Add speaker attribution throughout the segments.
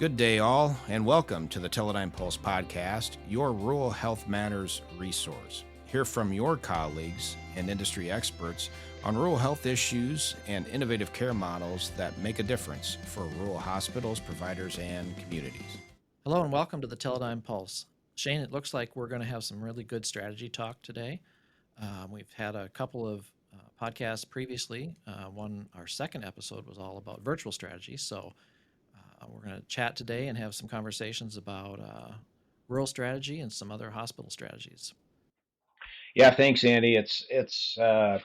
Speaker 1: Good day, all, and welcome to the Teledigm Pulse podcast, your Rural Health Matters resource. Hear from your colleagues and industry experts on rural health issues and innovative care models that make a difference for rural hospitals, providers, and communities.
Speaker 2: Hello and welcome to the Teledigm Pulse. Shane, it looks like we're going to have some really good strategy talk today. We've had a couple of podcasts previously. Our second episode was all about virtual strategy, so we're going to chat today and have some conversations about rural strategy and some other hospital strategies.
Speaker 3: Yeah, thanks, Andy. It's a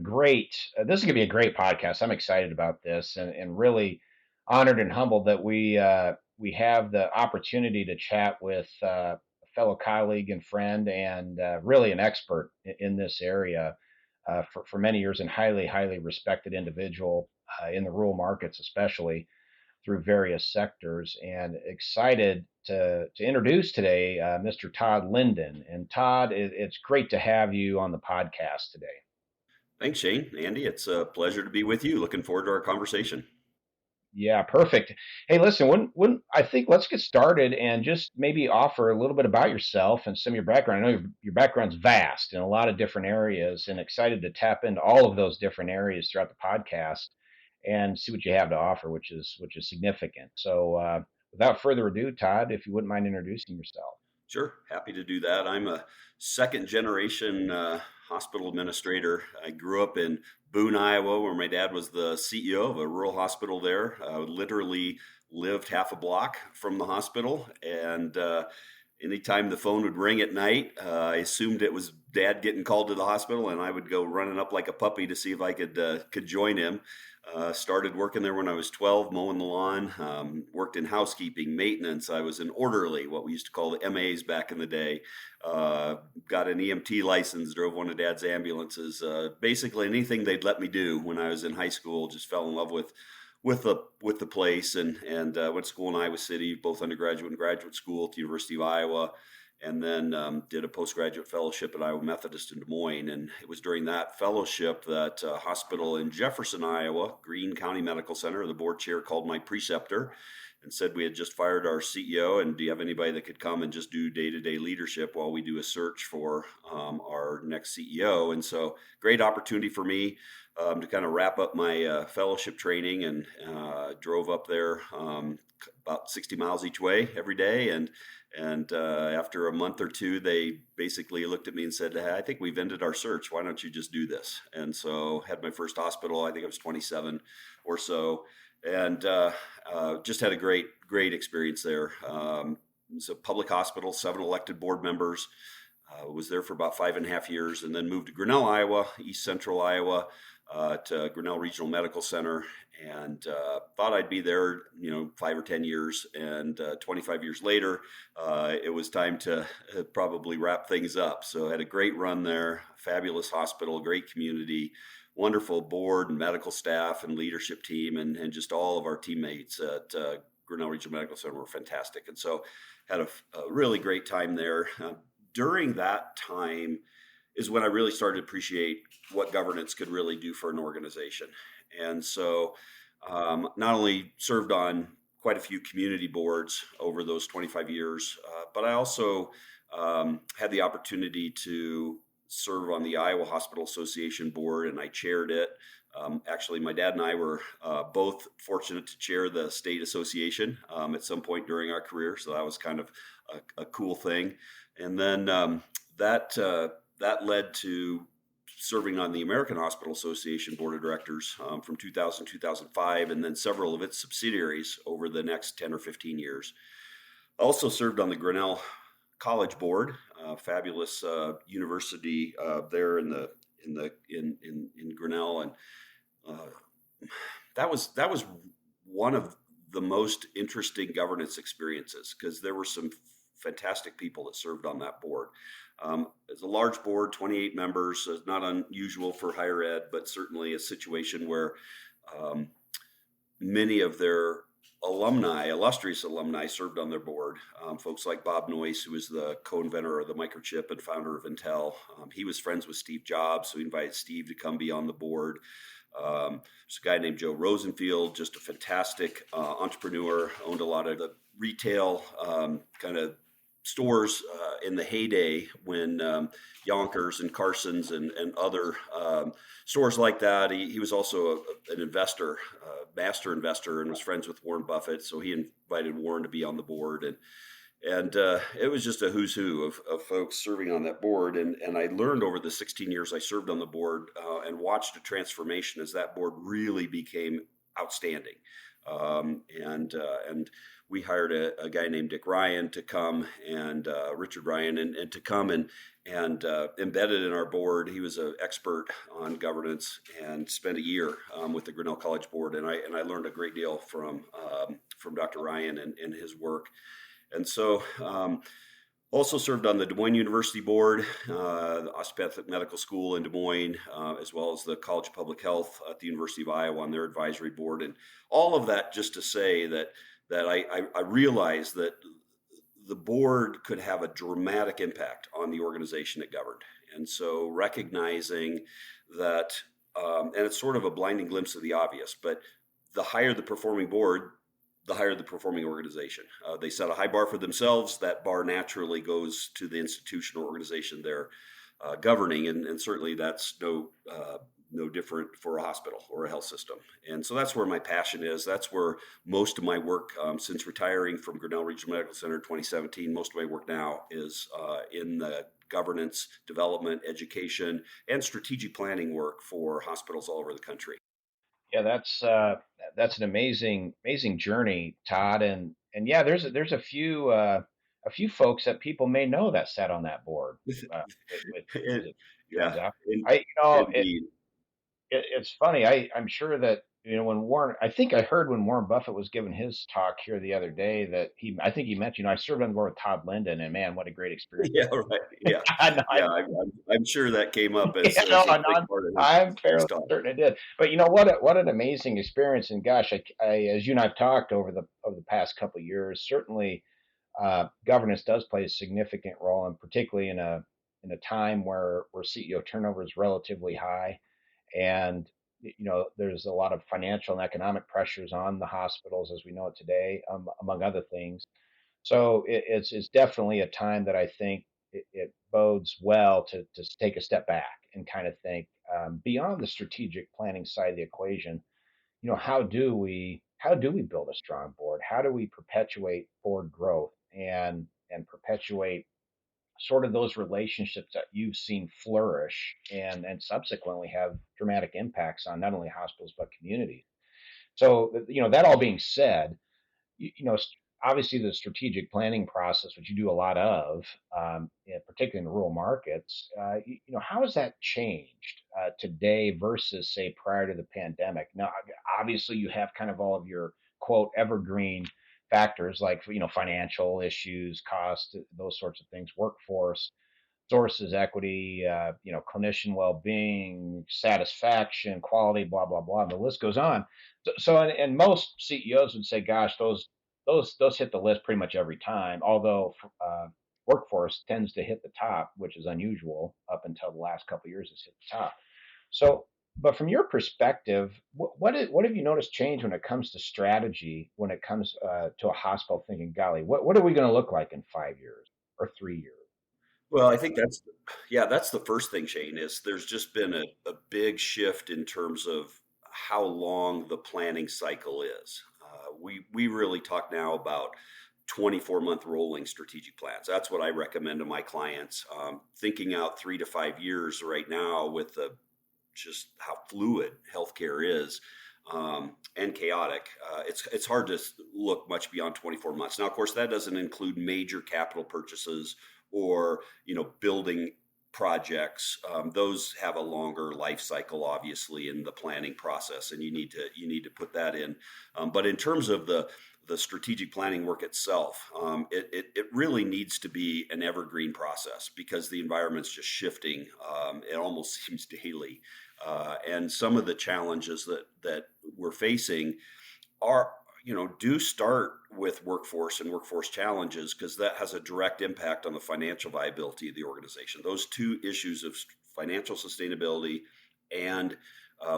Speaker 3: great. This is going to be a great podcast. I'm excited about this, and really honored and humbled that we have the opportunity to chat with a fellow colleague and friend, and really an expert in this area for many years, and highly respected individual in the rural markets, especially through various sectors, and excited to introduce today Mr. Todd Linden. And Todd, it's great to have you on the podcast today.
Speaker 4: Thanks, Shane. Andy, it's a pleasure to be with you. Looking forward to our conversation.
Speaker 3: Yeah, perfect. Hey, listen, when I think let's get started and just maybe offer a little bit about yourself and some of your background. I know your background's vast in a lot of different areas, and excited to tap into all of those different areas throughout the podcast and see what you have to offer, which is significant. So, without further ado, Todd, if you wouldn't mind introducing yourself.
Speaker 4: Sure, happy to do that. I'm a second generation hospital administrator. I grew up in Boone, Iowa, where my dad was the CEO of a rural hospital there. Literally lived half a block from the hospital, and anytime the phone would ring at night, I assumed it was Dad getting called to the hospital, and I would go running up like a puppy to see if I could join him. Started working there when I was 12, mowing the lawn, worked in housekeeping, maintenance. I was an orderly, what we used to call the MAs back in the day. Got an EMT license, drove one of Dad's ambulances. Basically anything they'd let me do when I was in high school. Just fell in love with the place, and went to school in Iowa City, both undergraduate and graduate school at the University of Iowa. And then did a postgraduate fellowship at Iowa Methodist in Des Moines. And it was during that fellowship that a hospital in Jefferson, Iowa, Greene County Medical Center, the board chair called my preceptor and said we had just fired our CEO, and do you have anybody that could come and just do day-to-day leadership while we do a search for our next CEO? And so great opportunity for me to kind of wrap up my fellowship training, and drove up there about 60 miles each way every day. And after a month or two, they basically looked at me and said, "Hey, I think we've ended our search. Why don't you just do this?" And so had my first hospital. I think I was 27 or so, and just had a great experience there. It's a public hospital, 7 elected board members. Was there for about 5.5 years, and then moved to Grinnell, Iowa, East Central Iowa, to Grinnell Regional Medical Center, and thought I'd be there, 5 or 10 years. And 25 years later, it was time to probably wrap things up. So I had a great run there, fabulous hospital, great community, wonderful board and medical staff and leadership team, and just all of our teammates at Grinnell Regional Medical Center were fantastic. And so had a really great time there. During that time is when I really started to appreciate what governance could really do for an organization. And so not only served on quite a few community boards over those 25 years, but I also had the opportunity to serve on the Iowa Hospital Association board, and I chaired it. Actually, my dad and I were both fortunate to chair the state association at some point during our career, so that was kind of a cool thing. And then that led to serving on the American Hospital Association Board of Directors from 2000 to 2005, and then several of its subsidiaries over the next 10 or 15 years. I also served on the Grinnell College Board, fabulous university there in Grinnell, and that was one of the most interesting governance experiences, because there were some fantastic people that served on that board. It's a large board, 28 members, so it's not unusual for higher ed, but certainly a situation where many of their illustrious alumni served on their board. Folks like Bob Noyce, who was the co-inventor of the microchip and founder of Intel. He was friends with Steve Jobs, so he invited Steve to come be on the board. There's a guy named Joe Rosenfield, just a fantastic entrepreneur, owned a lot of the retail kind of stores in the heyday when Yonkers and Carson's and other stores like that. He was also an investor, master investor, and was friends with Warren Buffett. So he invited Warren to be on the board, and it was just a who's who of folks serving on that board. And I learned over the 16 years I served on the board and watched a transformation as that board really became outstanding. And we hired a guy named Dick Ryan to come, and Richard Ryan, and to come and embedded in our board. He was an expert on governance and spent a year with the Grinnell College Board. And I learned a great deal from Dr. Ryan and his work. And so also served on the Des Moines University Board, the Osteopathic Medical School in Des Moines, as well as the College of Public Health at the University of Iowa on their advisory board. And all of that just to say that I realized that the board could have a dramatic impact on the organization it governed. And so recognizing that, and it's sort of a blinding glimpse of the obvious, but the higher the performing board, the higher the performing organization. They set a high bar for themselves. That bar naturally goes to the institutional organization they're governing, and certainly that's no different for a hospital or a health system. And so that's where my passion is. That's where most of my work, since retiring from Grinnell Regional Medical Center in 2017, most of my work now is in the governance, development, education, and strategic planning work for hospitals all over the country.
Speaker 3: Yeah, that's an amazing journey, Todd. And yeah, there's a few folks that people may know that sat on that board with
Speaker 4: And,
Speaker 3: it
Speaker 4: yeah,
Speaker 3: turns out.
Speaker 4: in,
Speaker 3: I
Speaker 4: indeed.
Speaker 3: it's funny. I'm sure that when I think I heard when Warren Buffett was giving his talk here the other day that I think he mentioned, I served on board with Todd Linden, and man, what a great experience.
Speaker 4: Yeah, right. Yeah,
Speaker 3: I
Speaker 4: yeah. I'm sure that came up as,
Speaker 3: Yeah,
Speaker 4: as
Speaker 3: no,
Speaker 4: a big part of
Speaker 3: I'm
Speaker 4: his
Speaker 3: fairly
Speaker 4: talk.
Speaker 3: certain it did. But what an amazing experience. And gosh, as you and I've talked over the past couple of years, certainly governance does play a significant role, and particularly in a time where CEO turnover is relatively high, and there's a lot of financial and economic pressures on the hospitals as we know it today, among other things. So it's definitely a time that I think it bodes well to take a step back and kind of think beyond the strategic planning side of the equation. How do we build a strong board? How do we perpetuate board growth and perpetuate sort of those relationships that you've seen flourish and subsequently have dramatic impacts on not only hospitals but communities. So that all being said, obviously the strategic planning process, which you do a lot of, particularly in the rural markets, how has that changed today versus say prior to the pandemic? Now, obviously you have kind of all of your quote evergreen factors like financial issues, cost, those sorts of things, workforce sources, equity, clinician well-being, satisfaction, quality, blah blah blah. The list goes on. And most CEOs would say, "Gosh, those hit the list pretty much every time." Although workforce tends to hit the top, which is unusual up until the last couple of years. It's hit the top. So, but from your perspective, what have you noticed change when it comes to strategy? When it comes to a hospital, thinking, "Golly, what are we going to look like in 5 years or 3 years?"
Speaker 4: Well, I think that's the first thing, Shane, is there's just been a big shift in terms of how long the planning cycle is. We really talk now about 24-month rolling strategic plans. That's what I recommend to my clients. Thinking out 3 to 5 years right now with just how fluid healthcare is and chaotic, it's hard to look much beyond 24 months. Now, of course, that doesn't include major capital purchases or building projects. Those have a longer life cycle, obviously, in the planning process, and you need to put that in. But in terms of the strategic planning work itself, it really needs to be an evergreen process because the environment's just shifting. It almost seems daily, and some of the challenges that we're facing are do start with workforce and workforce challenges because that has a direct impact on the financial viability of the organization. Those two issues of financial sustainability and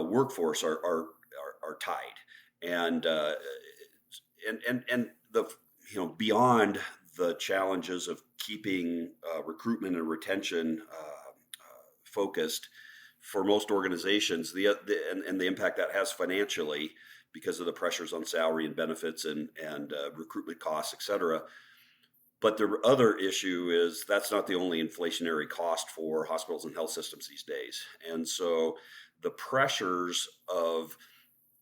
Speaker 4: workforce are tied, and and the beyond the challenges of keeping recruitment and retention focused for most organizations, and the impact that has financially because of the pressures on salary and benefits and recruitment costs, et cetera. But the other issue is that's not the only inflationary cost for hospitals and health systems these days. And so the pressures of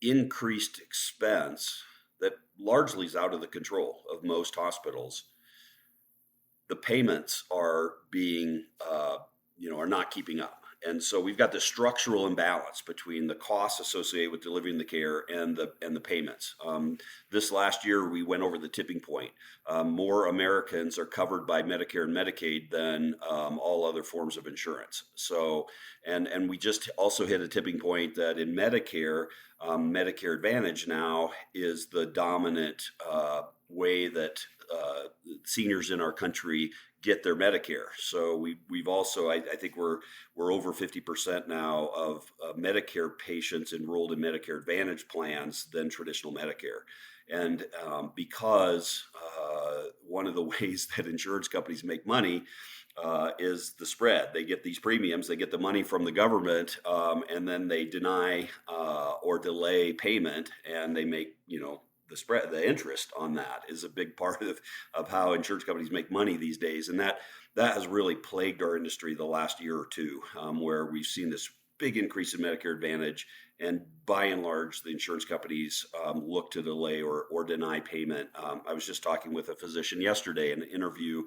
Speaker 4: increased expense that largely is out of the control of most hospitals, the payments are being, are not keeping up. And so we've got this structural imbalance between the costs associated with delivering the care and the payments. This last year, we went over the tipping point. More Americans are covered by Medicare and Medicaid than all other forms of insurance. So, and we just also hit a tipping point that in Medicare, Medicare Advantage now is the dominant way that seniors in our country get their Medicare. So we've also, I think we're over 50% now of Medicare patients enrolled in Medicare Advantage plans than traditional Medicare. And because one of the ways that insurance companies make money is the spread. They get these premiums, they get the money from the government, and then they deny or delay payment, and they make, the spread, the interest on that is a big part of how insurance companies make money these days. And that has really plagued our industry the last year or two, where we've seen this big increase in Medicare Advantage. And by and large, the insurance companies look to delay or deny payment. I was just talking with a physician yesterday in an interview.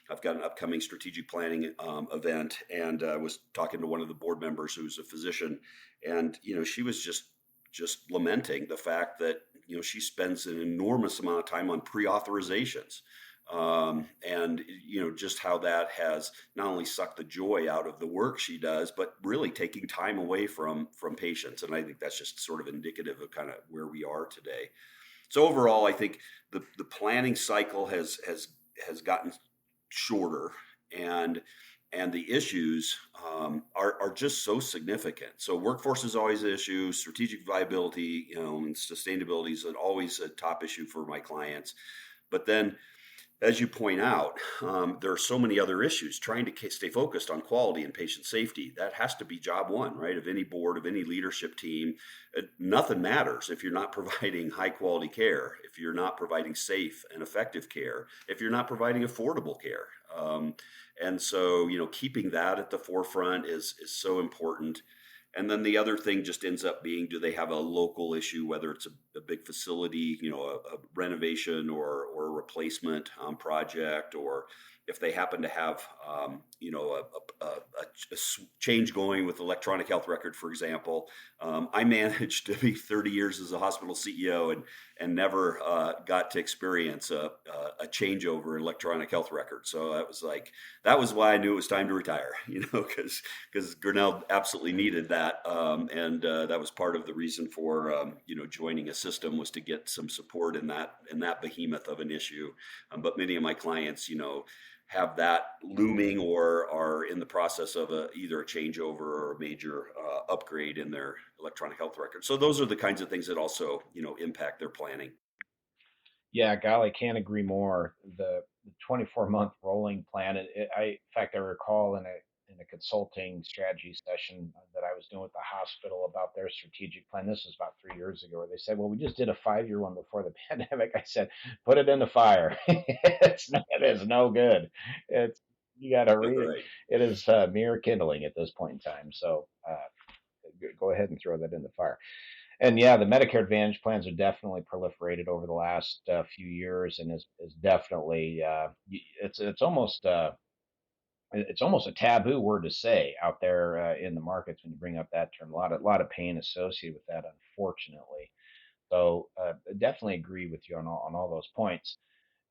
Speaker 4: I've got an upcoming strategic planning event, and I was talking to one of the board members who's a physician. And, she was just lamenting the fact that she spends an enormous amount of time on pre-authorizations, and just how that has not only sucked the joy out of the work she does, but really taking time away from patients. And I think that's just sort of indicative of kind of where we are today. So overall, I think the planning cycle has gotten shorter, and the issues are just so significant. So workforce is always an issue. Strategic viability, and sustainability is always a top issue for my clients. But then, as you point out, there are so many other issues. Trying to stay focused on quality and patient safety, that has to be job one, right? Of any board, of any leadership team. Nothing matters if you're not providing high quality care, if you're not providing safe and effective care, if you're not providing affordable care. And so, keeping that at the forefront is so important. And then the other thing just ends up being, do they have a local issue, whether it's a big facility, a renovation or a replacement project, or if they happen to have, a change going with electronic health record, for example. I managed to be 30 years as a hospital CEO and never got to experience a changeover in electronic health record. So that was why I knew it was time to retire, because Grinnell absolutely needed that. And that was part of the reason for, joining a system, was to get some support in that behemoth of an issue. But many of my clients, have that looming or are in the process of either a changeover or a major upgrade in their electronic health record. So those are the kinds of things that also, impact their planning.
Speaker 3: Yeah, golly, can't agree more. The 24-month rolling plan. In fact, I recall in a consulting strategy session that I was doing with the hospital about their strategic plan. This was about 3 years ago, where they said, "Well, we just did a 5-year one before the pandemic." I said, "Put it in the fire. It is no good. It's You got to read it.
Speaker 4: Right.
Speaker 3: It is mere kindling at this point in time. So go ahead and throw that in the fire." And yeah, the Medicare Advantage plans are definitely proliferated over the last few years, and is definitely it's almost a taboo word to say out there in the markets when you bring up that term. A lot of pain associated with that, unfortunately. So definitely agree with you on all those points.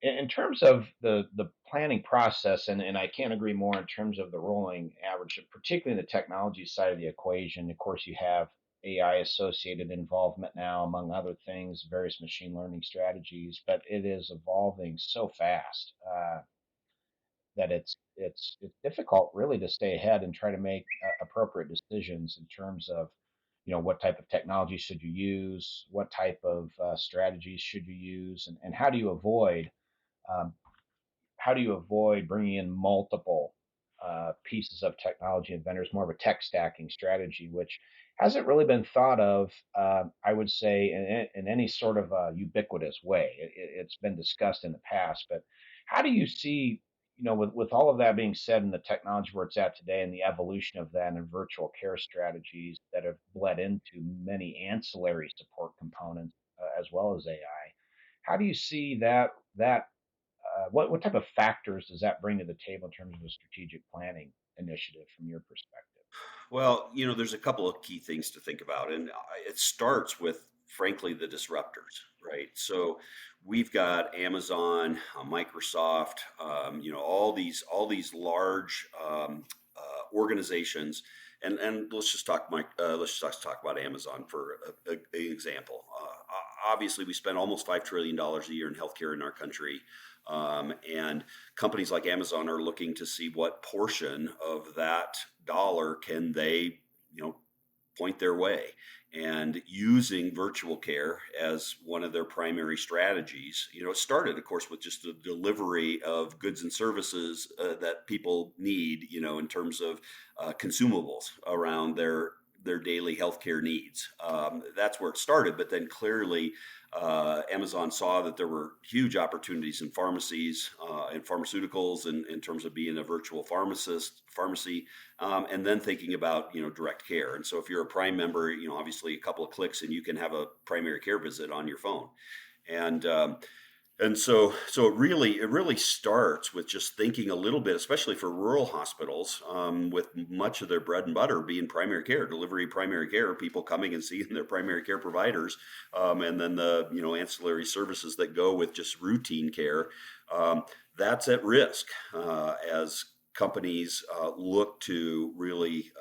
Speaker 3: In terms of the planning process, and I can't agree more in terms of the rolling average, particularly in the technology side of the equation. Of course, you have AI associated involvement now, among other things, various machine learning strategies, but it is evolving so fast that it's difficult really to stay ahead and try to make appropriate decisions in terms of what type of technology should you use, what type of strategies should you use, and um, how do you avoid bringing in multiple pieces of technology and vendors, more of a tech stacking strategy, which hasn't really been thought of, I would say, in any sort of ubiquitous way. It's been discussed in the past, but how do you see, with all of that being said and the technology where it's at today and the evolution of that and virtual care strategies that have bled into many ancillary support components as well as AI? How do you see that what type of factors does that bring to the table in terms of a strategic planning initiative from your perspective?
Speaker 4: Well, there's a couple of key things to think about, and it starts with, frankly, the disruptors, right? So we've got Amazon, Microsoft, all these large organizations, and let's just talk about Amazon for an example. Obviously, we spend almost $5 trillion a year in healthcare in our country. And companies like Amazon are looking to see what portion of that dollar can they, point their way. And using virtual care as one of their primary strategies, it started, of course, with just the delivery of goods and services that people need, in terms of consumables around their daily healthcare needs. That's where it started. But then clearly, Amazon saw that there were huge opportunities in pharmacies and pharmaceuticals, and in terms of being a virtual pharmacy, and then thinking about direct care. And so if you're a Prime member, obviously a couple of clicks and you can have a primary care visit on your phone. And so it really starts with just thinking a little bit, especially for rural hospitals, with much of their bread and butter being primary care, primary care, people coming and seeing their primary care providers, and then the ancillary services that go with just routine care. That's at risk as companies look to really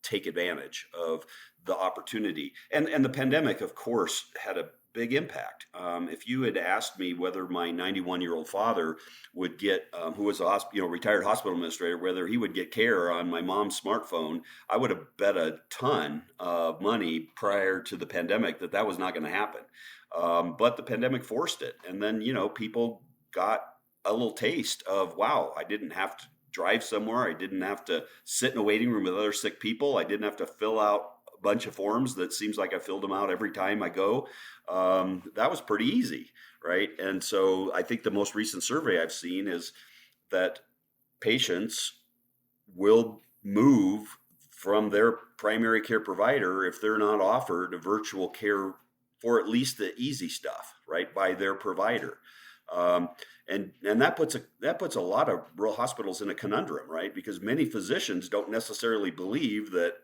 Speaker 4: take advantage of the opportunity. And the pandemic, of course, had a big impact. If you had asked me whether my 91-year-old father would get, who was a retired hospital administrator, whether he would get care on my mom's smartphone, I would have bet a ton of money prior to the pandemic that was not going to happen. But the pandemic forced it. And then, people got a little taste of, wow, I didn't have to drive somewhere. I didn't have to sit in a waiting room with other sick people. I didn't have to fill out a bunch of forms that seems like I filled them out every time I go. That was pretty easy, right? And so I think the most recent survey I've seen is that patients will move from their primary care provider if they're not offered a virtual care for at least the easy stuff, right, by their provider. And that puts a lot of rural hospitals in a conundrum, right? Because many physicians don't necessarily believe that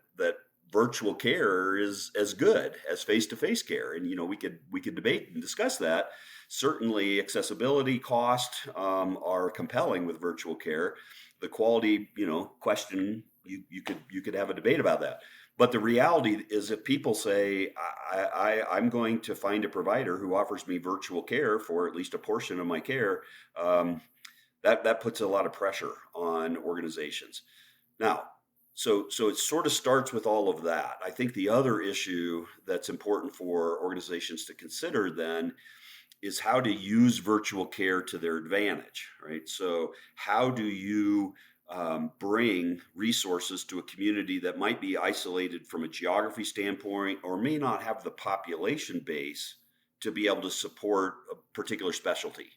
Speaker 4: virtual care is as good as face-to-face care. And we could debate and discuss that. Certainly, accessibility, cost are compelling with virtual care. The quality, question, you could have a debate about that. But the reality is, if people say, I'm going to find a provider who offers me virtual care for at least a portion of my care, that puts a lot of pressure on organizations. Now, so it sort of starts with all of that. I think the other issue that's important for organizations to consider then is how to use virtual care to their advantage, right? So how do you bring resources to a community that might be isolated from a geography standpoint or may not have the population base to be able to support a particular specialty,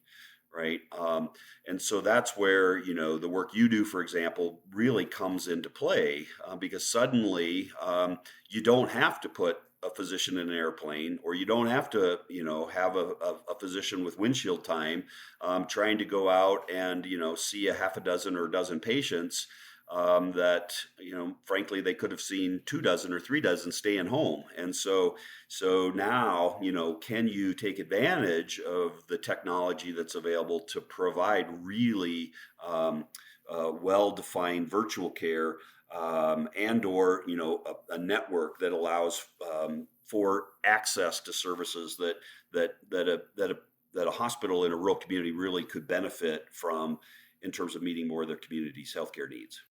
Speaker 4: right? And so that's where, the work you do, for example, really comes into play because suddenly you don't have to put a physician in an airplane, or you don't have to, have a physician with windshield time trying to go out and, see a half a dozen or a dozen patients that, frankly, they could have seen 2 dozen or 3 dozen staying home. And so now, can you take advantage of the technology that's available to provide really well-defined virtual care and or a network that allows for access to services that a hospital in a rural community really could benefit from in terms of meeting more of their community's healthcare needs.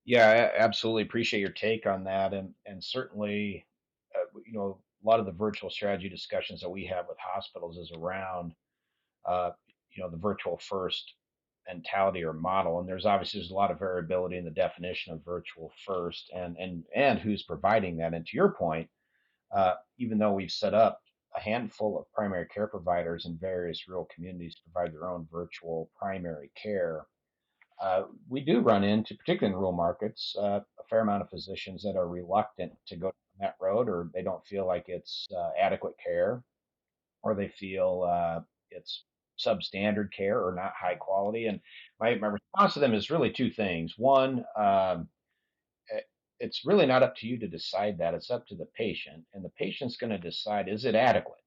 Speaker 3: Yeah, I absolutely appreciate your take on that, and certainly, a lot of the virtual strategy discussions that we have with hospitals is around, uh, the virtual first mentality or model, and there's a lot of variability in the definition of virtual first, and who's providing that. And to your point, even though we've set up a handful of primary care providers in various rural communities to provide their own virtual primary care, we do run into, particularly in rural markets, a fair amount of physicians that are reluctant to go down that road, or they don't feel like it's adequate care, or they feel it's substandard care or not high quality. And my response to them is really two things. One, eh, it's really not up to you to decide that. It's up to the patient, and the patient's going to decide, is it adequate?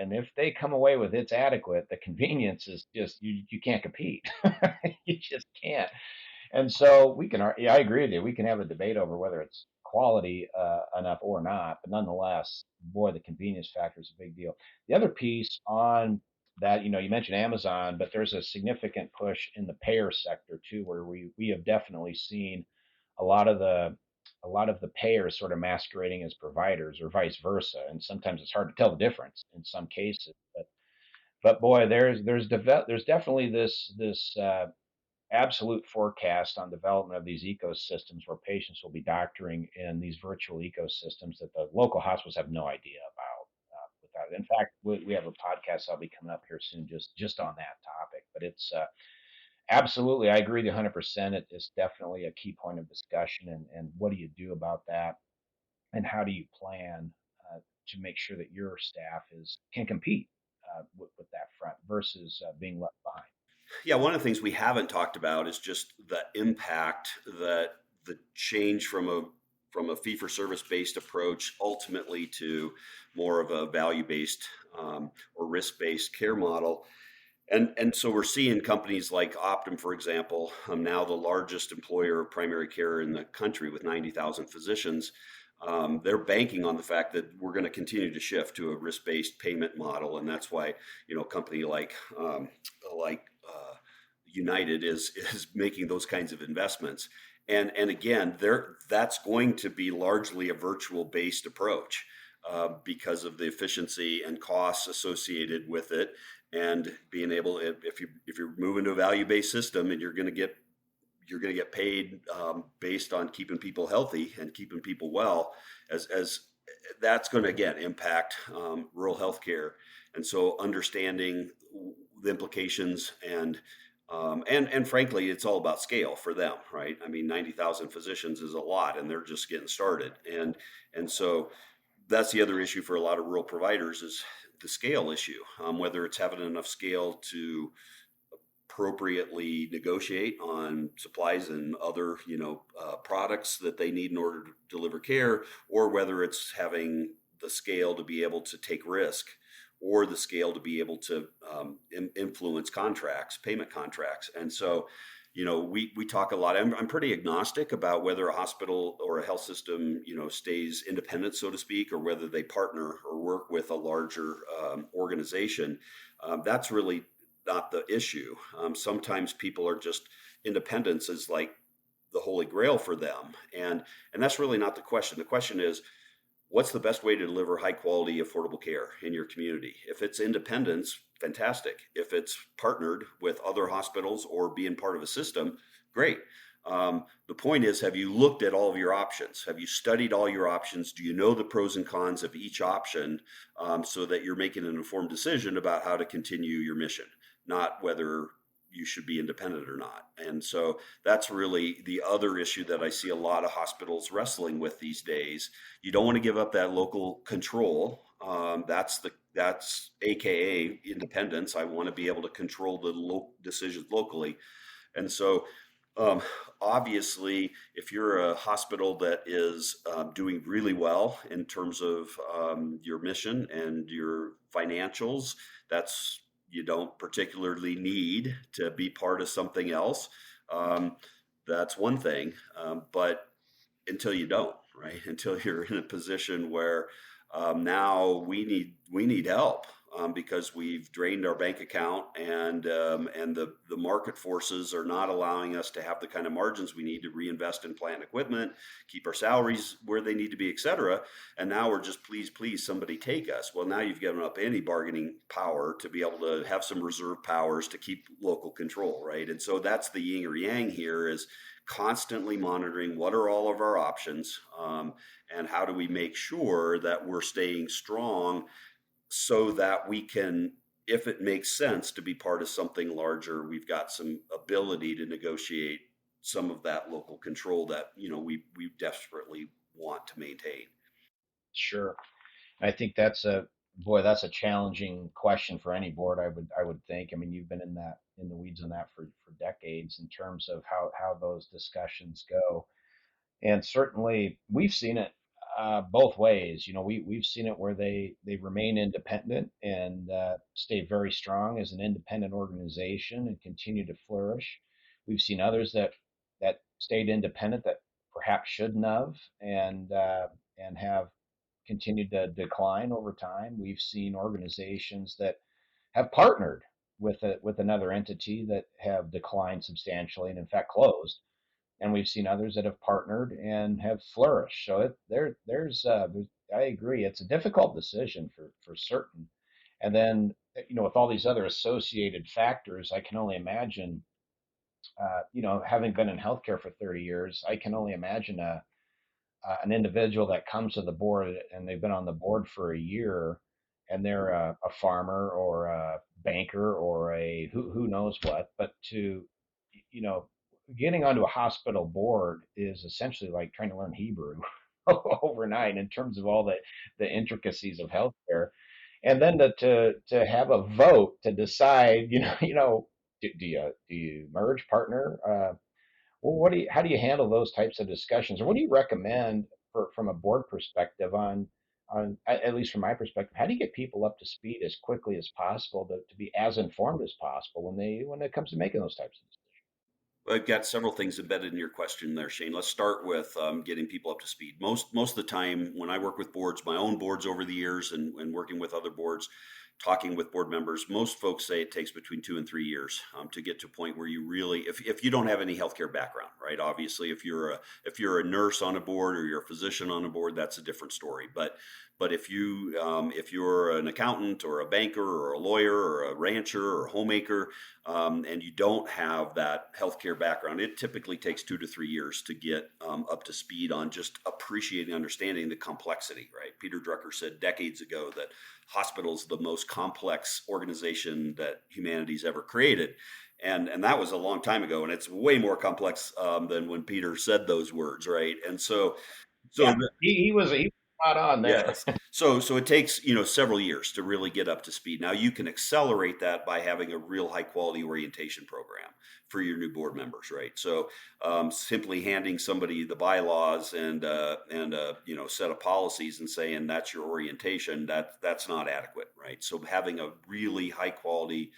Speaker 3: And if they come away with it's adequate, the convenience is just you can't compete. You just can't. And so we can, yeah, I agree with you. We can have a debate over whether it's quality enough or not, but nonetheless, boy, the convenience factor is a big deal. The other piece on that, you mentioned Amazon, but there's a significant push in the payer sector too, where we have definitely seen a lot of the a lot of the payers sort of masquerading as providers or vice versa, and sometimes it's hard to tell the difference in some cases. But boy, there's definitely this absolute forecast on development of these ecosystems where patients will be doctoring in these virtual ecosystems that the local hospitals have no idea about. Without it. In fact, we have a podcast I'll be coming up here soon just on that topic. But it's absolutely, I agree with you 100%. It's definitely a key point of discussion. And what do you do about that? And how do you plan to make sure that your staff can compete with that front versus being left behind?
Speaker 4: Yeah, one of the things we haven't talked about is just the impact that the change from a fee for service based approach ultimately to more of a value based or risk based care model. And so we're seeing companies like Optum, for example, now the largest employer of primary care in the country with 90,000 physicians. They're banking on the fact that we're going to continue to shift to a risk-based payment model, and that's why a company like United is making those kinds of investments. And again, that's going to be largely a virtual-based approach because of the efficiency and costs associated with it, and being able, if you're moving to a value-based system, and you're going to get paid based on keeping people healthy and keeping people well, as that's going to again impact rural healthcare. And so understanding the implications and frankly, it's all about scale for them, right? I mean, 90,000 physicians is a lot, and they're just getting started. And so that's the other issue for a lot of rural providers is the scale issue, whether it's having enough scale to appropriately negotiate on supplies and other products that they need in order to deliver care, or whether it's having the scale to be able to take risk, or the scale to be able to influence payment contracts. And so we talk a lot. I'm pretty agnostic about whether a hospital or a health system stays independent, so to speak, or whether they partner or work with a larger organization. That's really not the issue. Sometimes people are just, independence is like the holy grail for them, and that's really not the question. The question is, what's the best way to deliver high quality, affordable care in your community? If it's independence, fantastic. If it's partnered with other hospitals or being part of a system, great. The point is, have you looked at all of your options? Have you studied all your options? Do you know the pros and cons of each option so that you're making an informed decision about how to continue your mission, not whether you should be independent or not? And so that's really the other issue that I see a lot of hospitals wrestling with these days. You don't want to give up that local control. That's AKA independence. I want to be able to control the decisions locally. And so obviously, if you're a hospital that is doing really well in terms of your mission and your financials, you don't particularly need to be part of something else. That's one thing, but until you don't, right? Until you're in a position where now we need help. because we've drained our bank account, and the market forces are not allowing us to have the kind of margins we need to reinvest in plant and equipment, keep our salaries where they need to be, et cetera. And now we're just, please, somebody take us. Well, now you've given up any bargaining power to be able to have some reserve powers to keep local control, right? And so that's the yin or yang here, is constantly monitoring what are all of our options, and how do we make sure that we're staying strong so that we can, if it makes sense to be part of something larger, we've got some ability to negotiate some of that local control that, we desperately want to maintain.
Speaker 3: Sure. I think that's a challenging question for any board. I would think. I mean, you've been in the weeds on that for decades in terms of how those discussions go. And certainly we've seen it both ways. We've seen it where they remain independent and stay very strong as an independent organization and continue to flourish. We've seen others that stayed independent that perhaps shouldn't have, and have continued to decline over time. We've seen organizations that have partnered with another entity that have declined substantially and in fact closed, and we've seen others that have partnered and have flourished. So I agree, it's a difficult decision for certain. And then with all these other associated factors, I can only imagine. Having been in healthcare for 30 years, I can only imagine an individual that comes to the board and they've been on the board for a year, and they're a farmer or a banker or a who knows what, but you know getting onto a hospital board is essentially like trying to learn Hebrew overnight in terms of all the intricacies of healthcare, and then to have a vote to decide, do you merge, partner? Well, how do you handle those types of discussions, or what do you recommend from a board perspective at least from my perspective, how do you get people up to speed as quickly as possible to be as informed as possible when it comes to making those types of decisions?
Speaker 4: I've got several things embedded in your question there, Shane. Let's start with getting people up to speed. Most of the time, when I work with boards, my own boards over the years, and working with other boards, talking with board members, most folks say it takes between 2 and 3 years to get to a point where you really, if you don't have any healthcare background, right? Obviously, if you're a nurse on a board or you're a physician on a board, that's a different story. But if you're an accountant or a banker or a lawyer or a rancher or a homemaker, and you don't have that healthcare background, it typically takes 2 to 3 years to get up to speed on just appreciating, understanding the complexity, right? Peter Drucker said decades ago that hospitals are the most complex organization that humanity's ever created. And that was a long time ago, and it's way more complex than when Peter said those words, right? And so
Speaker 3: Yeah, he was spot on there.
Speaker 4: yes. So it takes, several years to really get up to speed. Now you can accelerate that by having a real high quality orientation program for your new board members, right? So simply handing somebody the bylaws and set of policies and saying that's your orientation, that's not adequate, right? So having a really high quality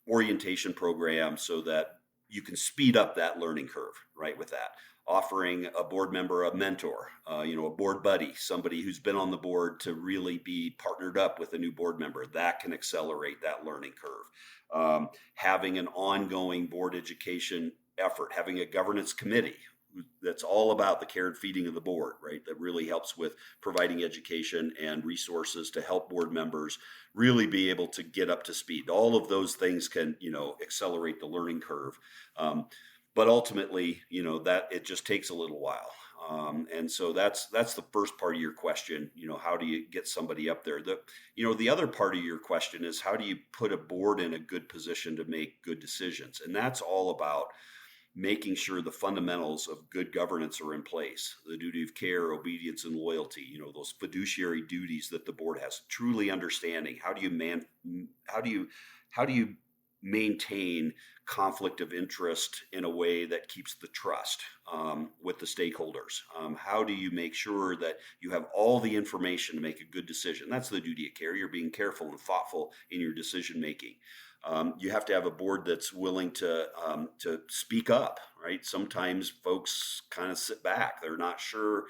Speaker 4: orientation program so that you can speed up that learning curve, right? With that, offering a board member a mentor, a board buddy, somebody who's been on the board to really be partnered up with a new board member, that can accelerate that learning curve. Having an ongoing board education effort, having a governance committee that's all about the care and feeding of the board, right? That really helps with providing education and resources to help board members really be able to get up to speed. All of those things can, accelerate the learning curve. But ultimately, that it just takes a little while. And so that's the first part of your question. How do you get somebody up there? The other part of your question is, how do you put a board in a good position to make good decisions? And that's all about making sure the fundamentals of good governance are in place. The duty of care, obedience, and loyalty, those fiduciary duties that the board has, truly understanding how do you maintain conflict of interest in a way that keeps the trust with the stakeholders? How do you make sure that you have all the information to make a good decision? That's the duty of care. You're being careful and thoughtful in your decision making. You have to have a board that's willing to speak up, right? Sometimes folks kind of sit back. They're not sure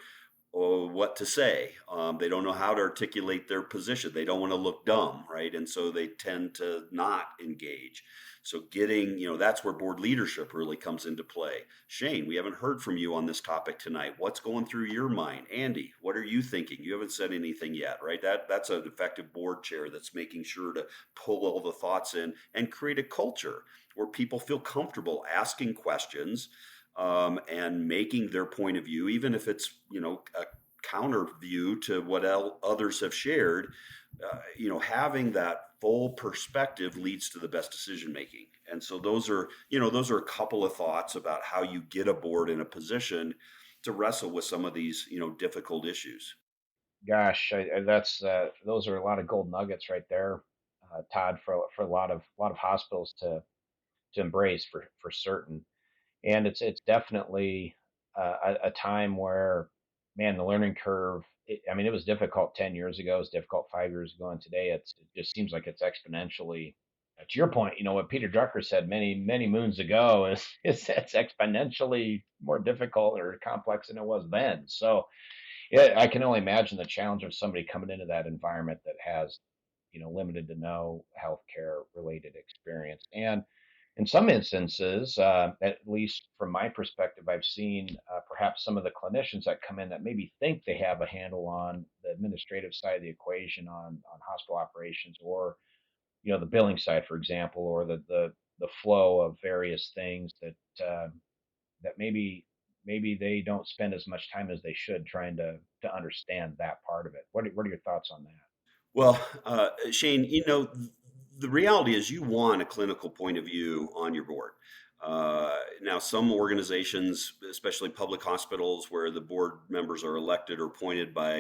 Speaker 4: what to say. They don't know how to articulate their position. They don't want to look dumb, right? And so they tend to not engage. So getting, that's where board leadership really comes into play. Shane, we haven't heard from you on this topic tonight. What's going through your mind? Andy, what are you thinking? You haven't said anything yet, right? That's an effective board chair that's making sure to pull all the thoughts in and create a culture where people feel comfortable asking questions, and making their point of view, even if it's, a counter view to what others have shared. Having that full perspective leads to the best decision making. And so those are a couple of thoughts about how you get a board in a position to wrestle with some of these, difficult issues.
Speaker 3: Gosh, that's those are a lot of gold nuggets right there, Todd, for a lot of hospitals to embrace for certain. And it's definitely a time where, man, the learning curve. I mean, it was difficult 10 years ago. It was difficult 5 years ago, and today it just seems like it's exponentially. To your point, what Peter Drucker said many moons ago is it's exponentially more difficult or complex than it was then. So yeah, I can only imagine the challenge of somebody coming into that environment that has, limited to no healthcare related experience. And in some instances, at least from my perspective, I've seen perhaps some of the clinicians that come in that maybe think they have a handle on the administrative side of the equation on hospital operations, or the billing side, for example, or the flow of various things that maybe they don't spend as much time as they should trying to understand that part of it. What are your thoughts on that?
Speaker 4: Well, Shane, the reality is you want a clinical point of view on your board. Now, some organizations, especially public hospitals, where the board members are elected or appointed by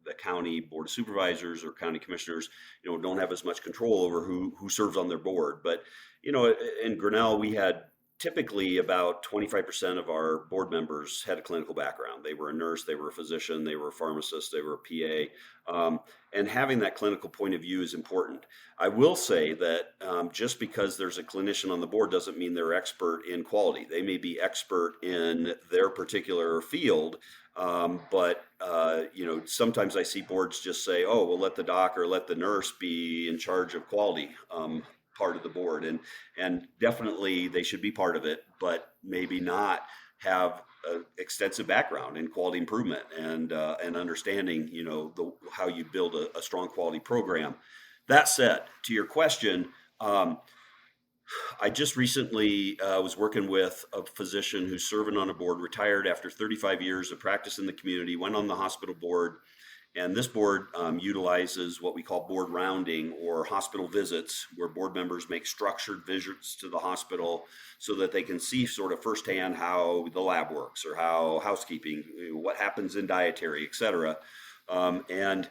Speaker 4: the county board of supervisors or county commissioners, don't have as much control over who serves on their board. But, in Grinnell, we had typically about 25% of our board members had a clinical background. They were a nurse, they were a physician, they were a pharmacist, they were a PA. And having that clinical point of view is important. I will say that just because there's a clinician on the board doesn't mean they're expert in quality. They may be expert in their particular field, but sometimes I see boards just say, "Oh, we'll let the doc or let the nurse be in charge of quality." Part of the board, and definitely they should be part of it, but maybe not have an extensive background in quality improvement and understanding how you build a strong quality program. That said, to your question, I just recently was working with a physician who's serving on a board, retired after 35 years of practice in the community, went on the hospital board. And this board utilizes what we call board rounding, or hospital visits, where board members make structured visits to the hospital so that they can see sort of firsthand how the lab works, or how housekeeping, what happens in dietary, et cetera. And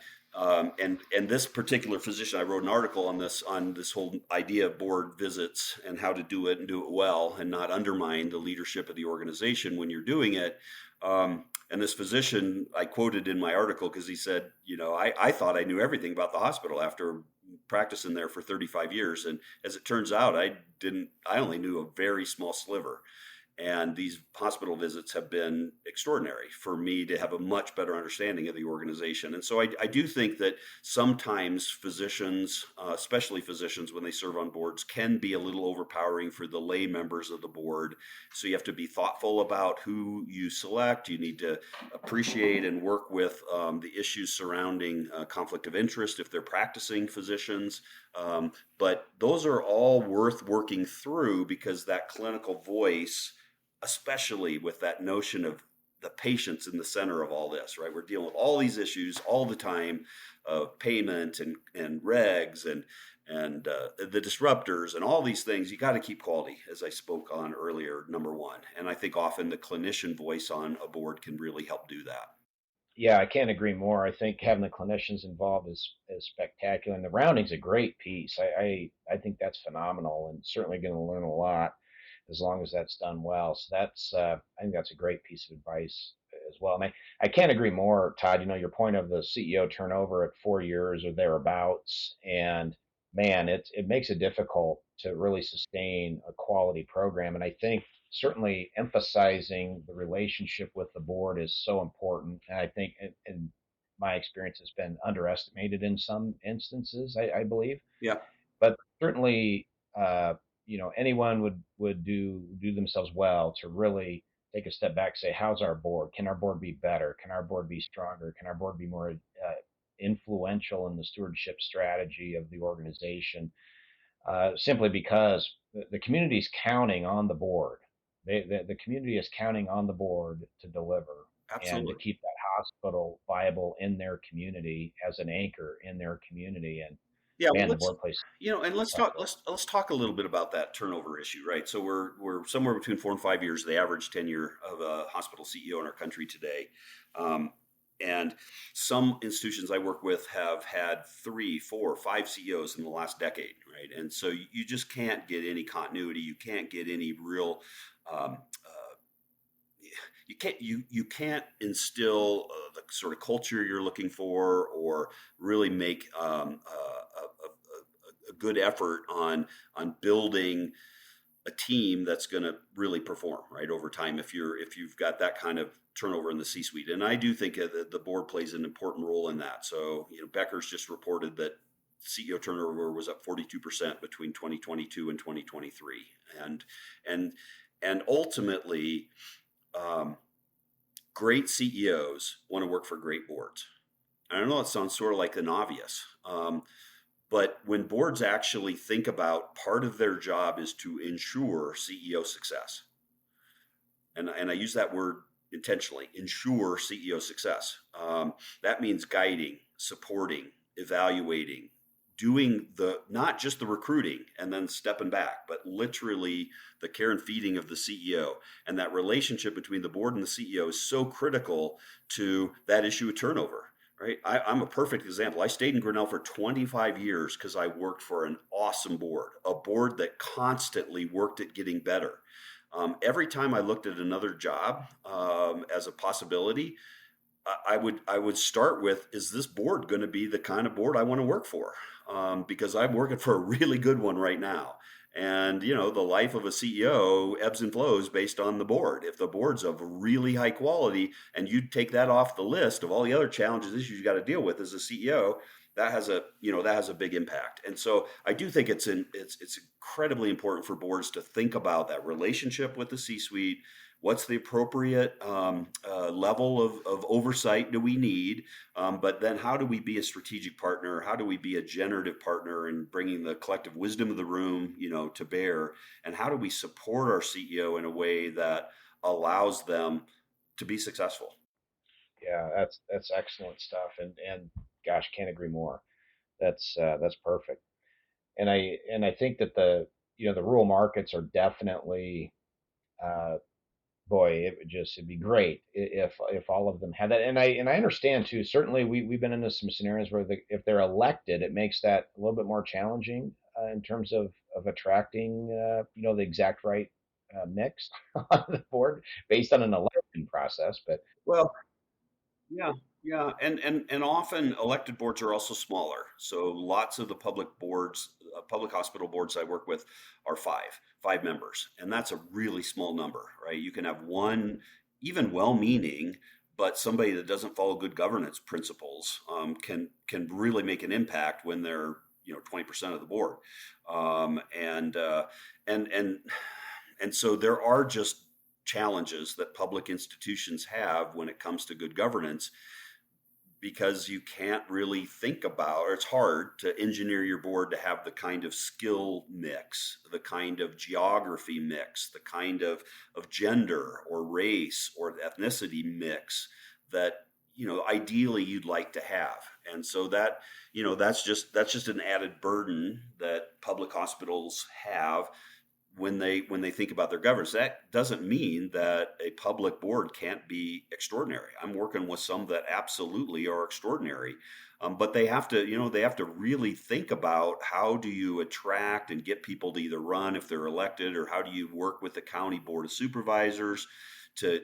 Speaker 4: this particular physician, I wrote an article on this whole idea of board visits and how to do it and do it well and not undermine the leadership of the organization when you're doing it. And this physician, I quoted in my article because he said, I thought I knew everything about the hospital after practicing there for 35 years. And as it turns out, I only knew a very small sliver. And these hospital visits have been extraordinary for me to have a much better understanding of the organization. And so I do think that sometimes physicians, especially physicians, when they serve on boards, can be a little overpowering for the lay members of the board. So you have to be thoughtful about who you select. You need to appreciate and work with the issues surrounding conflict of interest if they're practicing physicians. But those are all worth working through, because that clinical voice, especially with that notion of the patients in the center of all this, right? We're dealing with all these issues all the time of payment and regs and the disruptors and all these things. You got to keep quality, as I spoke on earlier, number one. And I think often the clinician voice on a board can really help do that.
Speaker 3: Yeah, I can't agree more. I think having the clinicians involved is spectacular, and the rounding's a great piece. I think that's phenomenal, and certainly going to learn a lot as long as that's done well. So I think that's a great piece of advice as well. And I can't agree more, Todd. Your point of the CEO turnover at 4 years or thereabouts, and man, it makes it difficult to really sustain a quality program. And I think certainly emphasizing the relationship with the board is so important. And I think, in my experience, has been underestimated in some instances, I believe.
Speaker 4: Yeah,
Speaker 3: But certainly, anyone would do themselves well to really take a step back, say, how's our board? Can our board be better? Can our board be stronger? Can our board be more influential in the stewardship strategy of the organization? Simply because the community is counting on the board. The community is counting on the board to deliver and to
Speaker 4: absolutely.
Speaker 3: keep that hospital viable in their community as an anchor in their community. And
Speaker 4: Yeah, well,
Speaker 3: man, the board plays
Speaker 4: and let's
Speaker 3: tough
Speaker 4: talk
Speaker 3: role.
Speaker 4: let's talk a little bit about that turnover issue, right? So we're somewhere between 4 and 5 years, the average tenure of a hospital CEO in our country today. Um, and some institutions I work with have had 3, 4, 5 CEOs in the last decade, right? And so you just can't get any continuity. You can't get any real um, you can't instill the sort of culture you're looking for, or really make a good effort on building a team that's going to really perform right over time if you've got that kind of turnover in the C-suite. And I do think that the board plays an important role in that. So Becker's just reported that CEO turnover was up 42% between 2022 and 2023, and and and ultimately, um, great CEOs want to work for great boards. I know it sounds sort of like an obvious, but when boards actually think about, part of their job is to ensure CEO success, and I use that word intentionally, ensure CEO success. That means guiding, supporting, evaluating, doing the not just the recruiting and then stepping back, but literally the care and feeding of the CEO. And that relationship between the board and the CEO is so critical to that issue of turnover. Right, I'm a perfect example. I stayed in Grinnell for 25 years because I worked for an awesome board, a board that constantly worked at getting better. Every time I looked at another job as a possibility, I would start with, is this board going to be the kind of board I want to work for? Because I'm working for a really good one right now. And the life of a CEO ebbs and flows based on the board. If the board's of really high quality and you take that off the list of all the other challenges, issues you got to deal with as a CEO, that has a big impact. And so I do think it's incredibly important for boards to think about that relationship with the C-suite. What's the appropriate level of oversight do we need? But then how do we be a strategic partner? How do we be a generative partner in bringing the collective wisdom of the room, to bear? And how do we support our CEO in a way that allows them to be successful?
Speaker 3: Yeah, that's excellent stuff. And gosh, can't agree more. That's perfect. And I think that the rural markets are definitely, uh, boy, it'd be great if all of them had that. And I understand too. Certainly, we've been into some scenarios where if they're elected, it makes that a little bit more challenging in terms of attracting the exact right mix on the board based on an election process. But
Speaker 4: Well, yeah, yeah, and often elected boards are also smaller. So lots of the public hospital boards I work with are five members, and that's a really small number, right? You can have one, even well-meaning, but somebody that doesn't follow good governance principles can really make an impact when they're 20% of the board, and and and and so there are just challenges that public institutions have when it comes to good governance, because you can't really think about, or it's hard to engineer your board to have the kind of skill mix, the kind of geography mix, the kind of gender or race or ethnicity mix that ideally you'd like to have. And so that's just an added burden that public hospitals have when they think about their governance. That doesn't mean that a public board can't be extraordinary. I'm working with some that absolutely are extraordinary, but they have to really think about, how do you attract and get people to either run if they're elected, or how do you work with the county board of supervisors to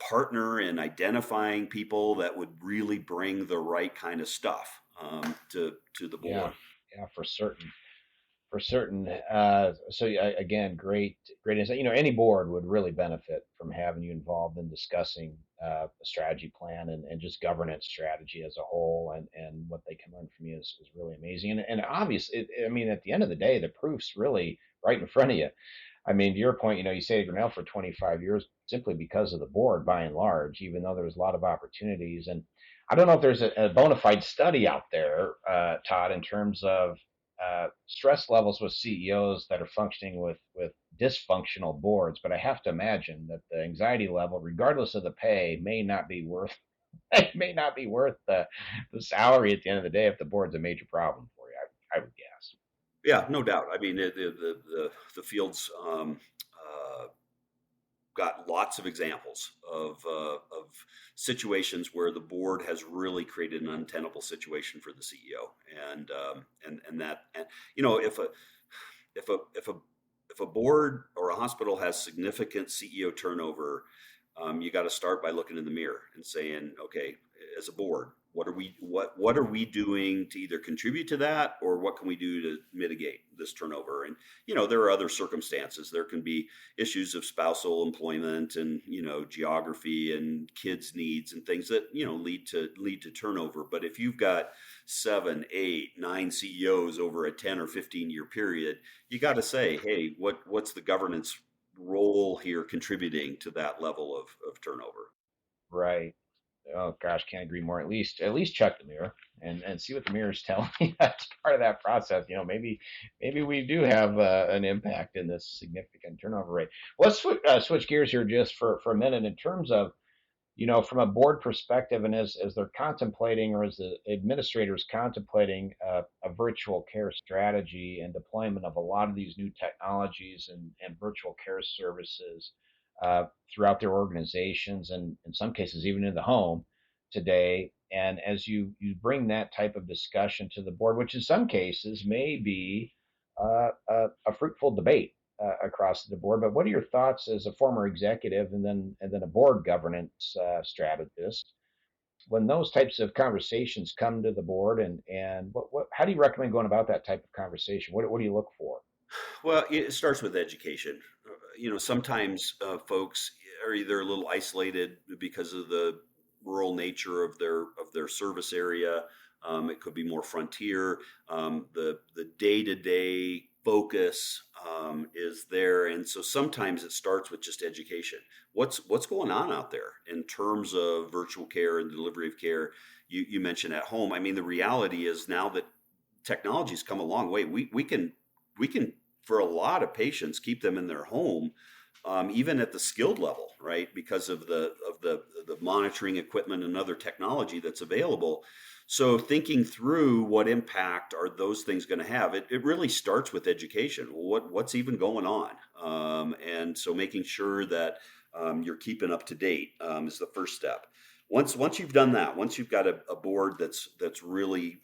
Speaker 4: partner in identifying people that would really bring the right kind of stuff to the
Speaker 3: yeah,
Speaker 4: board.
Speaker 3: Yeah, for certain. For certain. So yeah, again, great insight. Any board would really benefit from having you involved in discussing the strategy plan and just governance strategy as a whole, and what they can learn from you is really amazing. And obviously, I mean, at the end of the day, the proof's really right in front of you. I mean, to your point, you stayed at Grinnell for 25 years simply because of the board, by and large, even though there was a lot of opportunities. And I don't know if there's a bona fide study out there, Todd, in terms of stress levels with CEOs that are functioning with dysfunctional boards, but I have to imagine that the anxiety level, regardless of the pay, may not be worth it may not be worth the salary at the end of the day if the board's a major problem for you. I would guess.
Speaker 4: Yeah, no doubt. I mean, the field's got lots of examples of situations where the board has really created an untenable situation for the CEO, and if a if a if a board or a hospital has significant CEO turnover, you got to start by looking in the mirror and saying, okay, as a board, what are we doing to either contribute to that, or what can we do to mitigate this turnover? And there are other circumstances. There can be issues of spousal employment and geography and kids' needs and things that lead to turnover. But if you've got 7, 8, 9 CEOs over a 10 or 15-year period, you got to say, hey, what's the governance role here contributing to that level of turnover?
Speaker 3: Right. Oh gosh, can't agree more. At least check the mirror and see what the mirror is telling you. That's part of that process. Maybe we do have an impact in this significant turnover rate. Let's switch gears here just for a minute in terms of from a board perspective, and as they're contemplating, or as the administrators contemplating a virtual care strategy and deployment of a lot of these new technologies and virtual care services throughout their organizations, and in some cases even in the home today. And as you bring that type of discussion to the board, which in some cases may be a fruitful debate across the board. But what are your thoughts as a former executive and then a board governance strategist when those types of conversations come to the board, and what how do you recommend going about that type of conversation? What do you look for?
Speaker 4: Well, it starts with education. Sometimes folks are either a little isolated because of the rural nature of their service area. It could be more frontier. The day-to-day focus is there, and so sometimes it starts with just education. What's going on out there in terms of virtual care and delivery of care? You mentioned at home. I mean, the reality is now that technology's come a long way. We can for a lot of patients keep them in their home, even at the skilled level, right? Because of the monitoring equipment and other technology that's available. So thinking through what impact are those things going to have, it really starts with education. What's even going on, and so making sure that you're keeping up to date is the first step. Once you've done that, once you've got a board that's really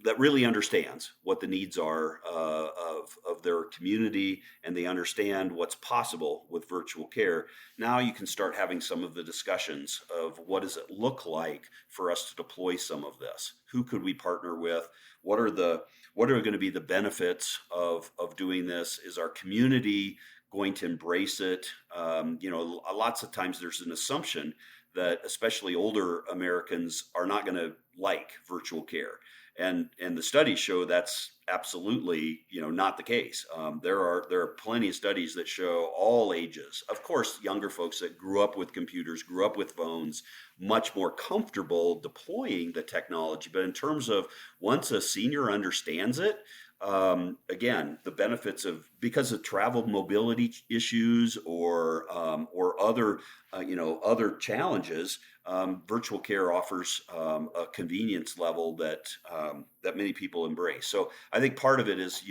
Speaker 4: that really understands what the needs are of their community, and they understand what's possible with virtual care. Now you can start having some of the discussions of what does it look like for us to deploy some of this? Who could we partner with? What are going to be the benefits of doing this? Is our community going to embrace it? Lots of times there's an assumption that especially older Americans are not going to like virtual care. And the studies show that's absolutely not the case. There are plenty of studies that show all ages. Of course, younger folks that grew up with computers, grew up with phones, much more comfortable deploying the technology. But in terms of once a senior understands it, again, the benefits of because of travel mobility issues or other challenges, virtual care offers a convenience level that many people embrace. So I think part of it is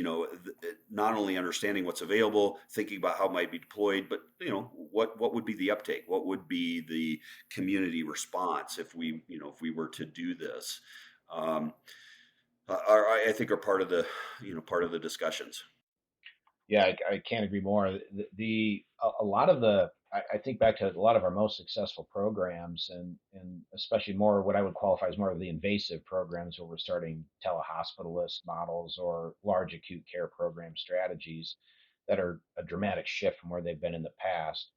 Speaker 4: not only understanding what's available, thinking about how it might be deployed, but what would be the uptake, what would be the community response if we were to do this. I think are part of the discussions.
Speaker 3: Yeah, I can't agree more. A lot of the I think back to a lot of our most successful programs, and especially more what I would qualify as more of the invasive programs where we're starting telehospitalist models or large acute care program strategies that are a dramatic shift from where they've been in the past.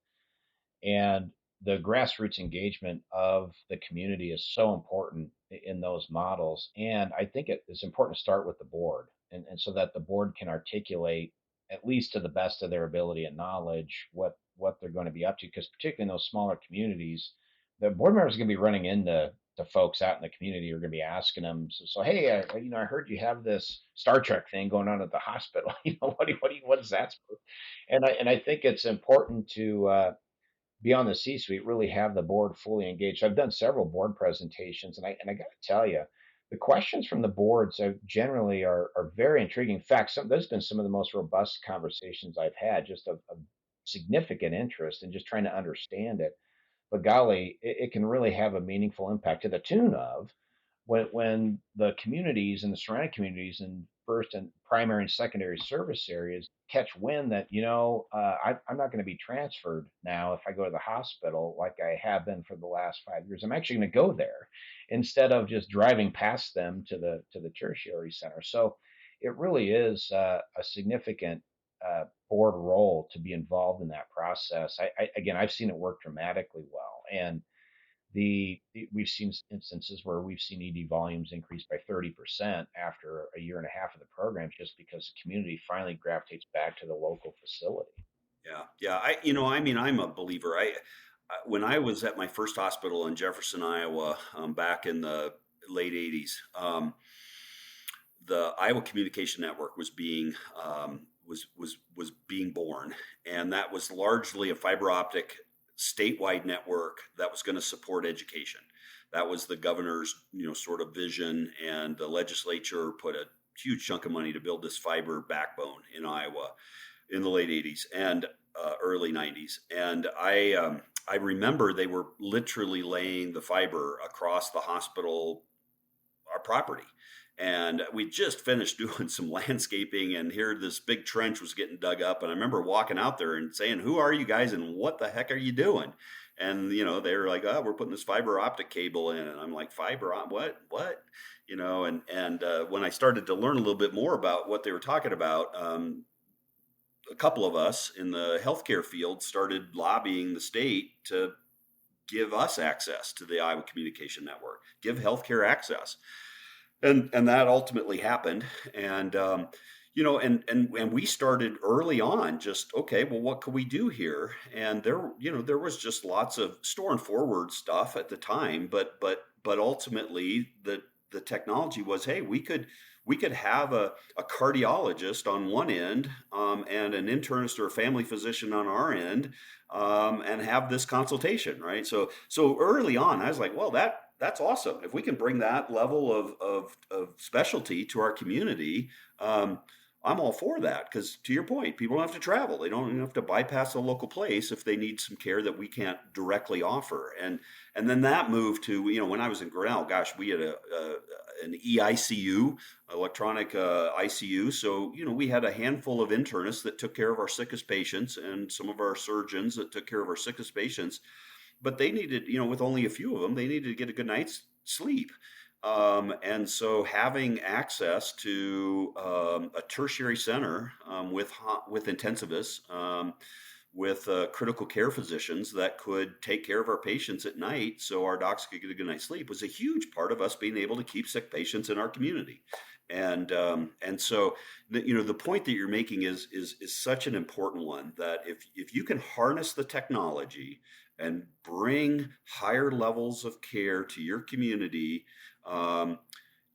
Speaker 3: And the grassroots engagement of the community is so important in those models. And I think it's important to start with the board, and so that the board can articulate, at least to the best of their ability and knowledge, what they're going to be up to. Because particularly in those smaller communities, the board members are going to be running into the folks out in the community who are going to be asking them, so hey, I heard you have this Star Trek thing going on at the hospital. What is that? And I think it's important to beyond the C-suite, really have the board fully engaged. I've done several board presentations, and I got to tell you, the questions from the boards generally are very intriguing. In fact, there's been some of the most robust conversations I've had, just of significant interest in just trying to understand it. But golly, it can really have a meaningful impact to the tune of when the communities and the surrounding communities in first and primary and secondary service areas catch wind that I'm not going to be transferred now if I go to the hospital like I have been for the last 5 years. I'm actually going to go there instead of just driving past them to the tertiary center. So it really is a significant board role to be involved in that process. Again, I've seen it work dramatically well, and we've seen instances where we've seen ED volumes increase by 30% after a year and a half of the program, just because the community finally gravitates back to the local facility.
Speaker 4: Yeah. I'm a believer. When I was at my first hospital in Jefferson, Iowa, back in the late '80s, the Iowa Communication Network was being was being born, and that was largely a fiber optic statewide network that was going to support education. That was the governor's, sort of vision, and the legislature put a huge chunk of money to build this fiber backbone in Iowa in the late '80s and early '90s. And I remember they were literally laying the fiber across the hospital, our property. And we just finished doing some landscaping, and here this big trench was getting dug up. And I remember walking out there and saying, "Who are you guys and what the heck are you doing?" And, they were like, "Oh, we're putting this fiber optic cable in." And I'm like, what? And when I started to learn a little bit more about what they were talking about, a couple of us in the healthcare field started lobbying the state to give us access to the Iowa Communication Network, give healthcare access. And that ultimately happened. And, and we started early on, just, okay, well, what could we do here? And there was just lots of store and forward stuff at the time, but ultimately the technology was, hey, we could have a cardiologist on one end, and an internist or a family physician on our end, and have this consultation, right? So early on, I was like, well, that's awesome. If we can bring that level of specialty to our community, I'm all for that, because to your point, people don't have to travel. They don't even have to bypass a local place if they need some care that we can't directly offer. And then that moved to, when I was in Grinnell, gosh, we had an EICU, electronic ICU. So, we had a handful of internists that took care of our sickest patients, and some of our surgeons that took care of our sickest patients. But they needed, with only a few of them, they needed to get a good night's sleep. And so having access to a tertiary center with intensivists, with critical care physicians that could take care of our patients at night so our docs could get a good night's sleep was a huge part of us being able to keep sick patients in our community. And so the point that you're making is such an important one, that if you can harness the technology and bring higher levels of care to your community,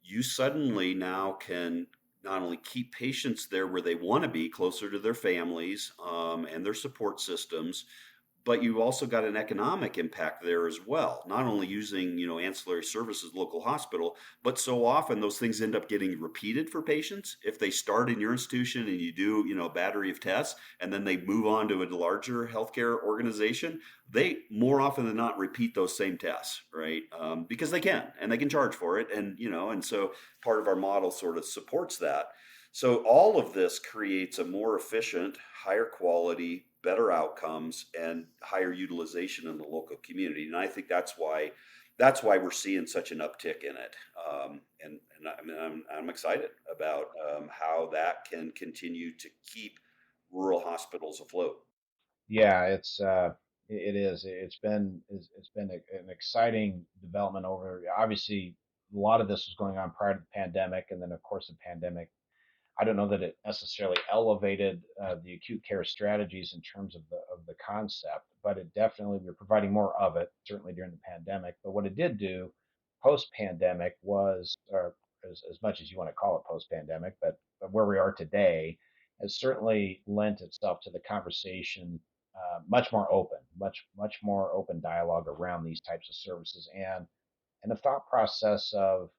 Speaker 4: you suddenly now can not only keep patients there where they want to be, closer to their families and their support systems, but you also got an economic impact there as well. Not only using, ancillary services, local hospital, but so often those things end up getting repeated for patients. If they start in your institution and you do, a battery of tests, and then they move on to a larger healthcare organization, they more often than not repeat those same tests, right? Because they can, and they can charge for it. And so part of our model sort of supports that. So all of this creates a more efficient, higher quality, better outcomes, and higher utilization in the local community. And I think that's why we're seeing such an uptick in it. I'm excited about how that can continue to keep rural hospitals afloat.
Speaker 3: Yeah, it is. It's been an exciting development over. Obviously, a lot of this was going on prior to the pandemic, and then of course the pandemic. I don't know that it necessarily elevated the acute care strategies in terms of the concept, but it definitely we're providing more of it certainly during the pandemic. But what it did do post pandemic was, or as much as you want to call it post pandemic, but where we are today has certainly lent itself to the conversation much more open, much more open dialogue around these types of services and the thought process of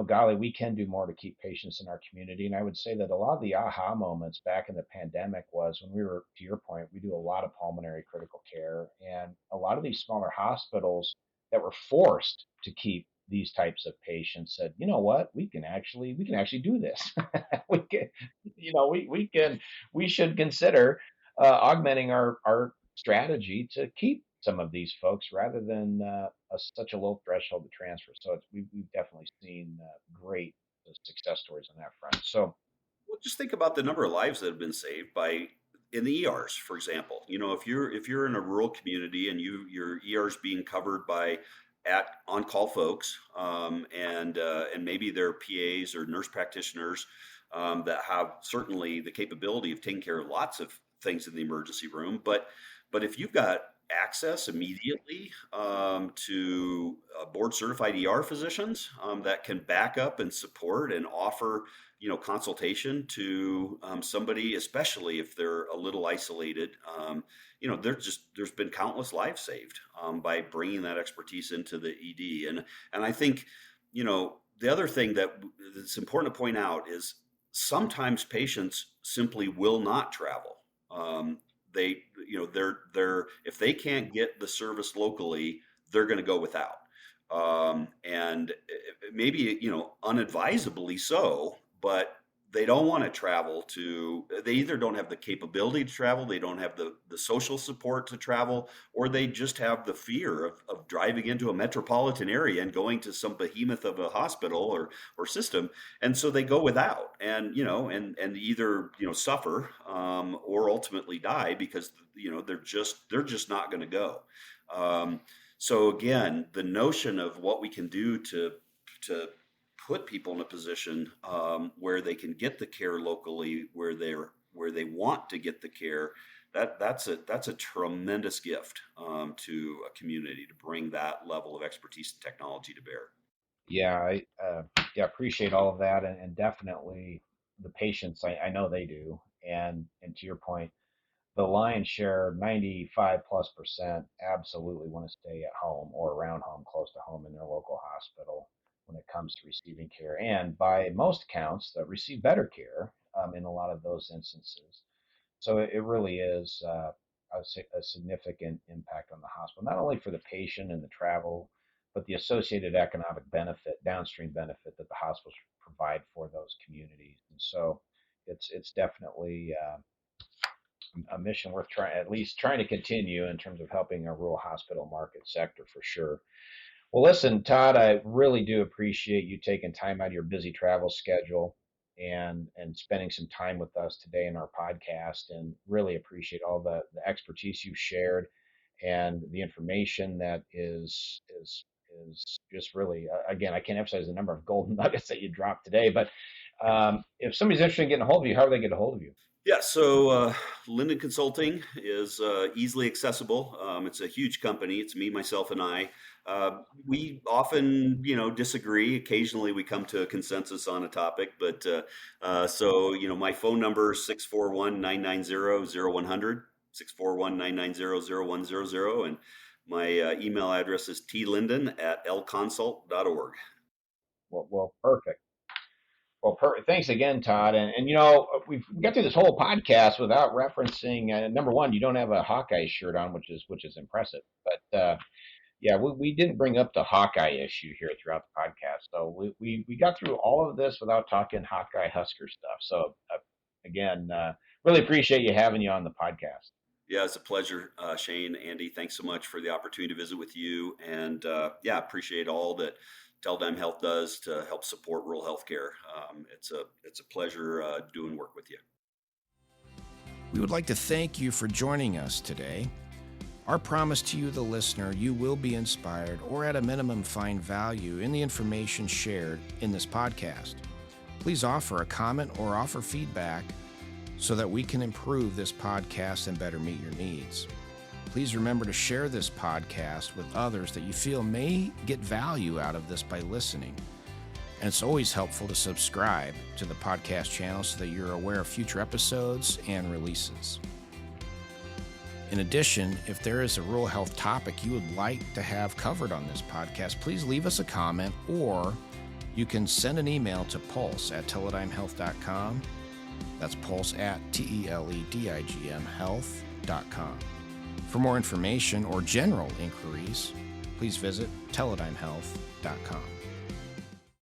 Speaker 3: golly, we can do more to keep patients in our community. And I would say that a lot of the aha moments back in the pandemic was when we were, to your point, we do a lot of pulmonary critical care, and a lot of these smaller hospitals that were forced to keep these types of patients said, you know what, we can actually do this. we can, we should consider augmenting our strategy to keep some of these folks rather than such a low threshold to transfer. So we've definitely seen great success stories on that front. So
Speaker 4: Well, just think about the number of lives that have been saved by in the ERs, for example. If you're in a rural community and your ERs being covered by at on call folks, and maybe they're PAs or nurse practitioners that have certainly the capability of taking care of lots of things in the emergency room, but if you've got access immediately to board certified ER physicians that can back up and support and offer consultation to somebody, especially if they're a little isolated. There's been countless lives saved by bringing that expertise into the ED, and I think the other thing that's important to point out is sometimes patients simply will not travel. They're if they can't get the service locally, they're going to go without, and maybe unadvisably so, but they don't want to travel to. They either don't have the capability to travel, they don't have the social support to travel, or they just have the fear of driving into a metropolitan area and going to some behemoth of a hospital or system, and so they go without, and either suffer or ultimately die because they're just not going to go. So again, the notion of what we can do to put people in a position where they can get the care locally, where they want to get the care, that's a tremendous gift to a community to bring that level of expertise and technology to bear.
Speaker 3: yeah, I appreciate all of that, and definitely the patients. I know they do, and to your point, the lion's share, 95+%, absolutely want to stay at home or around home, close to home in their local hospital when it comes to receiving care. And by most accounts, that receive better care in a lot of those instances. So it really is a significant impact on the hospital, not only for the patient and the travel, but the associated economic benefit, downstream benefit that the hospitals provide for those communities. And so it's definitely a mission worth trying, at least trying to continue in terms of helping our rural hospital market sector for sure. Well, listen, Todd, I really do appreciate you taking time out of your busy travel schedule and spending some time with us today in our podcast, and really appreciate all the expertise you shared and the information that is just really again, I can't emphasize the number of golden nuggets that you dropped today. But if somebody's interested in getting a hold of you, how do they get a hold of you?
Speaker 4: Yeah, so Linden Consulting is easily accessible. It's a huge company. It's me, myself, and I. We often, disagree. Occasionally, we come to a consensus on a topic. But my phone number is 641-990-0100, 641-990-0100, and my email address is tlinden@lconsult.org.
Speaker 3: Well, perfect. Well, thanks again, Todd. And we've got through this whole podcast without referencing number one, you don't have a Hawkeye shirt on, which is impressive. But Yeah, we didn't bring up the Hawkeye issue here throughout the podcast. So we got through all of this without talking Hawkeye Husker stuff. So again, really appreciate you having you on the podcast.
Speaker 4: Yeah, it's a pleasure, Shane. Andy, thanks so much for the opportunity to visit with you. And yeah, appreciate all that Teledigm Health does to help support rural healthcare. It's a pleasure doing work with you.
Speaker 1: We would like to thank you for joining us today. Our promise to you, the listener, you will be inspired or at a minimum find value in the information shared in this podcast. Please offer a comment or offer feedback so that we can improve this podcast and better meet your needs. Please remember to share this podcast with others that you feel may get value out of this by listening. And it's always helpful to subscribe to the podcast channel so that you're aware of future episodes and releases. In addition, if there is a rural health topic you would like to have covered on this podcast, please leave us a comment, or you can send an email to pulse@teledigmhealth.com. That's pulse@teledigmhealth.com. For more information or general inquiries, please visit teledigmhealth.com.